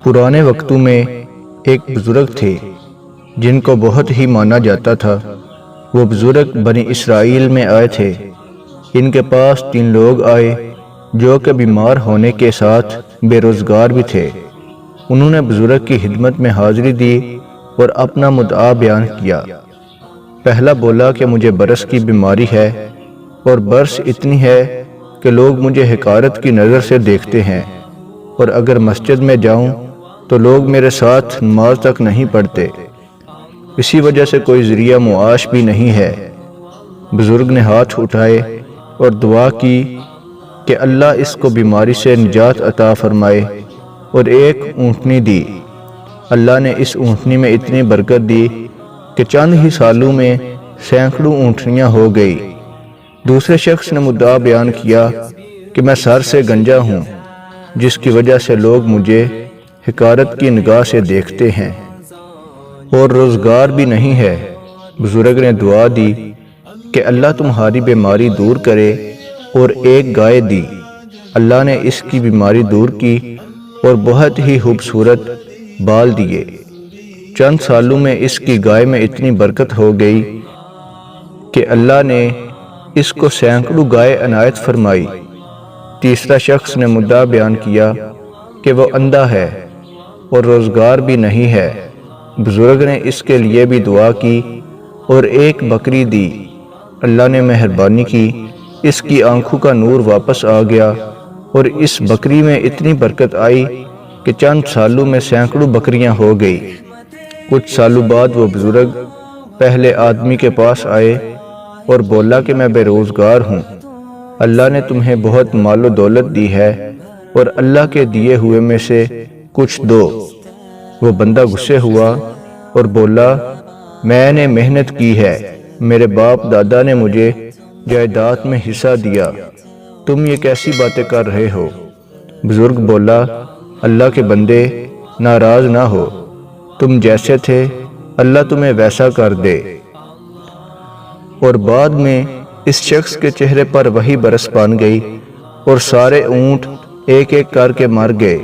پرانے وقتوں میں ایک بزرگ تھے جن کو بہت ہی مانا جاتا تھا۔ وہ بزرگ بنی اسرائیل میں آئے تھے۔ ان کے پاس 3 لوگ آئے جو کہ بیمار ہونے کے ساتھ بے روزگار بھی تھے۔ انہوں نے بزرگ کی خدمت میں حاضری دی اور اپنا مدعا بیان کیا۔ پہلا بولا کہ مجھے برس کی بیماری ہے، اور برس اتنی ہے کہ لوگ مجھے حقارت کی نظر سے دیکھتے ہیں، اور اگر مسجد میں جاؤں تو لوگ میرے ساتھ نماز تک نہیں پڑھتے۔ اسی وجہ سے کوئی ذریعہ معاش بھی نہیں ہے۔ بزرگ نے ہاتھ اٹھائے اور دعا کی کہ اللہ اس کو بیماری سے نجات عطا فرمائے، اور ایک اونٹنی دی۔ اللہ نے اس اونٹنی میں اتنی برکت دی کہ چند ہی سالوں میں سینکڑوں اونٹنیاں ہو گئی۔ دوسرے شخص نے مدعا بیان کیا کہ میں سر سے گنجا ہوں، جس کی وجہ سے لوگ مجھے حقارت کی نگاہ سے دیکھتے ہیں، اور روزگار بھی نہیں ہے۔ بزرگ نے دعا دی کہ اللہ تمہاری بیماری دور کرے، اور ایک گائے دی۔ اللہ نے اس کی بیماری دور کی اور بہت ہی خوبصورت بال دیے۔ چند سالوں میں اس کی گائے میں اتنی برکت ہو گئی کہ اللہ نے اس کو سینکڑوں گائے عنایت فرمائی۔ تیسرا شخص نے مدعا بیان کیا کہ وہ اندھا ہے اور روزگار بھی نہیں ہے۔ بزرگ نے اس کے لیے بھی دعا کی اور ایک بکری دی۔ اللہ نے مہربانی کی، اس کی آنکھوں کا نور واپس آ گیا، اور اس بکری میں اتنی برکت آئی کہ چند سالوں میں سینکڑوں بکریاں ہو گئی۔ کچھ سالوں بعد وہ بزرگ پہلے آدمی کے پاس آئے اور بولا کہ میں بے روزگار ہوں، اللہ نے تمہیں بہت مال و دولت دی ہے، اور اللہ کے دیے ہوئے میں سے کچھ دو۔ وہ بندہ غصے ہوا اور بولا، میں نے محنت کی ہے، میرے باپ دادا نے مجھے جائیداد میں حصہ دیا، تم یہ کیسی باتیں کر رہے ہو؟ بزرگ بولا، اللہ کے بندے ناراض نہ ہو، تم جیسے تھے اللہ تمہیں ویسا کر دے۔ اور بعد میں اس شخص کے چہرے پر وہی برس بن گئی، اور سارے اونٹ ایک ایک کر کے مر گئے۔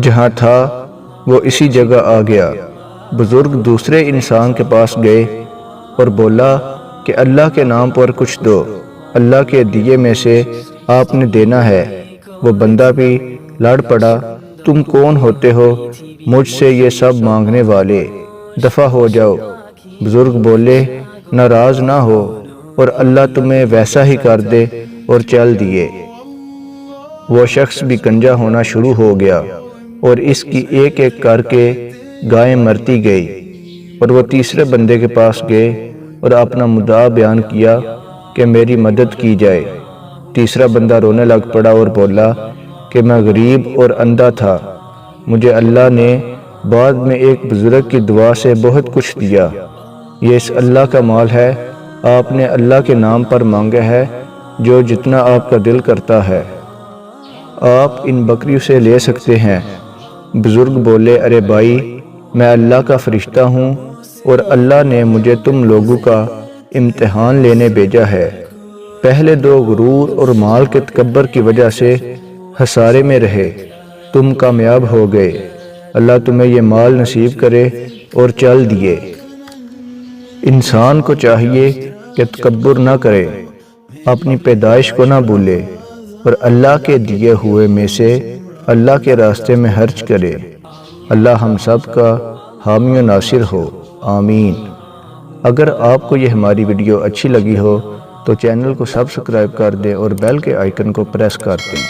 جہاں تھا وہ اسی جگہ آ گیا۔ بزرگ دوسرے انسان کے پاس گئے اور بولا کہ اللہ کے نام پر کچھ دو، اللہ کے دیے میں سے آپ نے دینا ہے۔ وہ بندہ بھی لڑ پڑا، تم کون ہوتے ہو مجھ سے یہ سب مانگنے والے، دفع ہو جاؤ۔ بزرگ بولے، ناراض نہ ہو، اور اللہ تمہیں ویسا ہی کر دے، اور چل دیے۔ وہ شخص بھی گنجا ہونا شروع ہو گیا، اور اس کی ایک ایک کر کے گائیں مرتی گئی۔ اور وہ تیسرے بندے کے پاس گئے اور اپنا مدعا بیان کیا کہ میری مدد کی جائے۔ تیسرا بندہ رونے لگ پڑا اور بولا کہ میں غریب اور اندھا تھا، مجھے اللہ نے بعد میں ایک بزرگ کی دعا سے بہت کچھ دیا، یہ اس اللہ کا مال ہے، آپ نے اللہ کے نام پر مانگا ہے، جو جتنا آپ کا دل کرتا ہے آپ ان بکریوں سے لے سکتے ہیں۔ بزرگ بولے، ارے بھائی، میں اللہ کا فرشتہ ہوں، اور اللہ نے مجھے تم لوگوں کا امتحان لینے بھیجا ہے۔ پہلے 2 غرور اور مال کے تکبر کی وجہ سے خسارے میں رہے، تم کامیاب ہو گئے، اللہ تمہیں یہ مال نصیب کرے، اور چل دیے۔ انسان کو چاہیے کہ تکبر نہ کرے، اپنی پیدائش کو نہ بھولے، اور اللہ کے دیے ہوئے میں سے اللہ کے راستے میں خرچ کرے۔ اللہ ہم سب کا حامی و ناصر ہو، آمین۔ اگر آپ کو یہ ہماری ویڈیو اچھی لگی ہو تو چینل کو سبسکرائب کر دیں اور بیل کے آئیکن کو پریس کر دیں۔